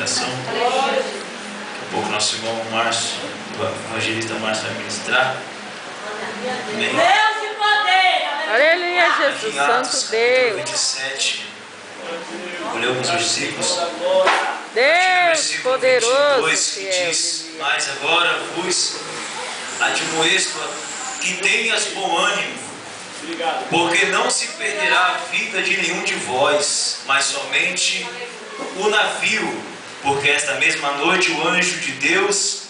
meditação. Daqui a pouco nosso irmão Márcio, o evangelista Márcio, vai ministrar. Amém. Deus de poder. Aleluia, Jesus, Aqui em Atos, Santo Deus. 27, vou ler alguns versículos. Deus poderoso, 22, que fiel. diz: mas agora vos admoesto que tenhas bom ânimo, porque não se perderá a vida de nenhum de vós, mas somente o navio. Porque esta mesma noite o anjo de Deus,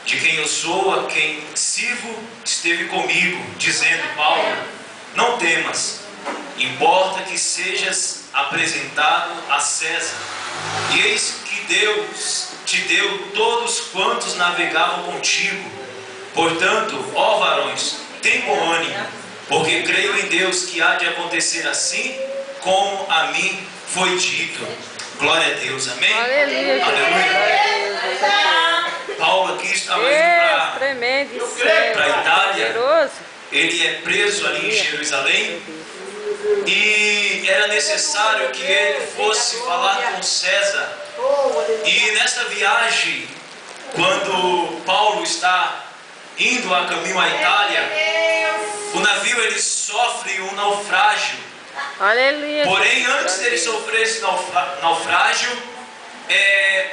de quem eu sou, a quem sirvo, esteve comigo, dizendo: Paulo, não temas, importa que sejas apresentado a César. E eis que Deus te deu todos quantos navegavam contigo. Portanto, ó varões, tem bom ânimo, porque creio em Deus que há de acontecer assim como a mim foi dito. Glória a Deus, amém? Aleluia, Aleluia. Paulo aqui estava indo para a Itália. poderoso. Ele é preso ali em Jerusalém. E era necessário que ele fosse falar com César. E nesta viagem, quando Paulo está indo a caminho à Itália, o navio ele sofre um naufrágio. Aleluia. Porém, antes dele sofrer esse naufrágio,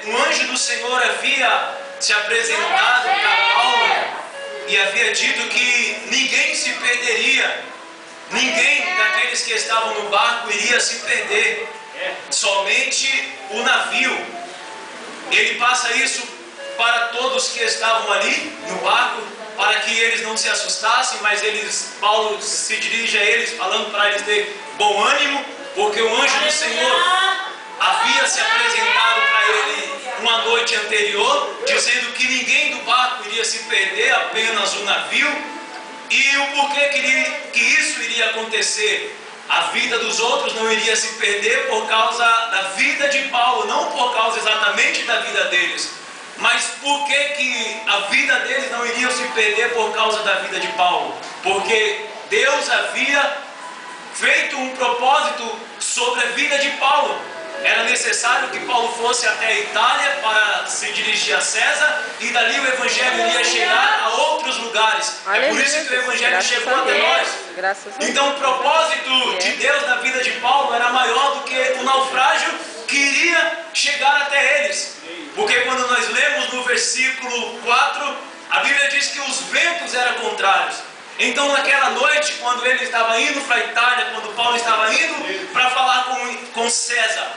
um anjo do Senhor havia se apresentado para Paulo e havia dito que ninguém se perderia, ninguém daqueles que estavam no barco iria se perder, somente o navio. Ele passa isso para todos que estavam ali no barco, para que eles não se assustassem, mas Paulo se dirige a eles falando para eles ter bom ânimo, porque o anjo do Senhor havia se apresentado para ele uma noite anterior, dizendo que ninguém do barco iria se perder, apenas o navio. E o porquê que isso iria acontecer? A vida dos outros não iria se perder por causa da vida de Paulo, não por causa exatamente da vida deles. Mas por que a vida deles não iria se perder por causa da vida de Paulo? Porque Deus havia feito um propósito sobre a vida de Paulo. Era necessário que Paulo fosse até a Itália para se dirigir a César, e dali o Evangelho iria chegar a outros lugares. Aleluia. É por isso que o Evangelho chegou até nós. Então o propósito de Deus na vida de Paulo era maior do que o naufrágio que iria chegar até eles. Porque quando nós lemos no versículo 4, a Bíblia diz que os ventos eram contrários. Então naquela noite, quando ele estava indo para a Itália, quando Paulo estava indo para falar com César,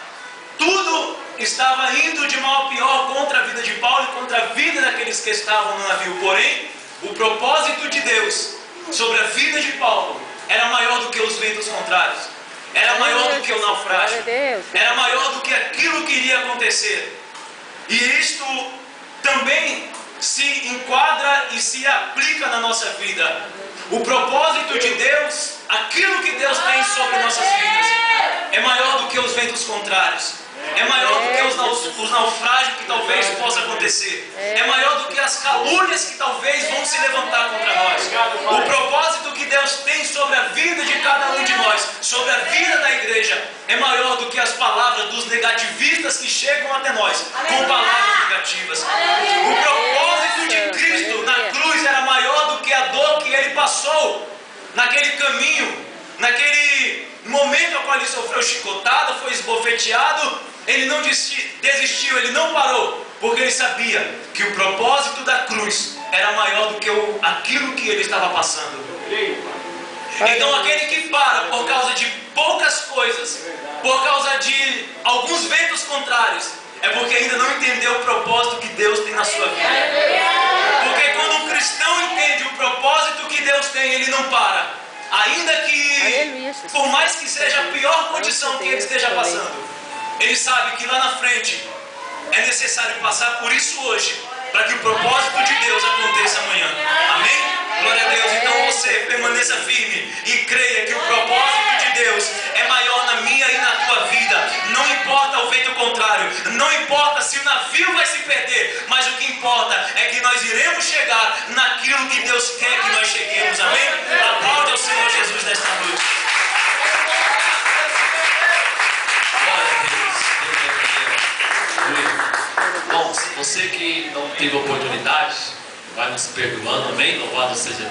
tudo estava indo de mal a pior contra a vida de Paulo e contra a vida daqueles que estavam no navio. Porém, o propósito de Deus sobre a vida de Paulo era maior do que os ventos contrários, era maior do que o naufrágio, era maior do que aquilo que iria acontecer. E isto também se enquadra e se aplica na nossa vida. O propósito de Deus, aquilo que Deus tem sobre nossas vidas, é maior do que os ventos contrários, é maior do que os naufrágios que talvez possa acontecer, é maior do que as calúnias que talvez vão se levantar contra nós. O propósito que Deus tem sobre a vida de cada um de nós, sobre a vida da igreja, é maior do que as palavras dos negativistas que chegam até nós com palavras negativas. O propósito de Cristo na cruz era maior do que a dor que ele passou naquele caminho, naquele momento ao qual ele sofreu chicotada, foi esbofeteado. Ele não desistiu, ele não parou, porque ele sabia que o propósito da cruz era maior do que aquilo que ele estava passando. Então aquele que para por causa de poucas coisas, por causa de alguns ventos contrários, é porque ainda não entendeu o propósito que Deus tem na sua vida. Porque quando um cristão entende o propósito que Deus tem, ele não para. Ainda que, por mais que seja a pior condição que ele esteja passando, ele sabe que lá na frente é necessário passar por isso hoje, para que o propósito de Deus aconteça amanhã. Amém? Glória a Deus. Então você permaneça firme e creia que o propósito de Deus é maior na minha e na tua vida. Não importa o vento contrário, não importa se o navio vai se perder, mas o que importa é que nós iremos chegar naquilo que Deus quer que nós cheguemos. Amém? Aplaude ao Senhor Jesus nesta noite. Glória a Deus. Irmãos, você que não teve oportunidade, vai nos perdoando, amém? Louvado seja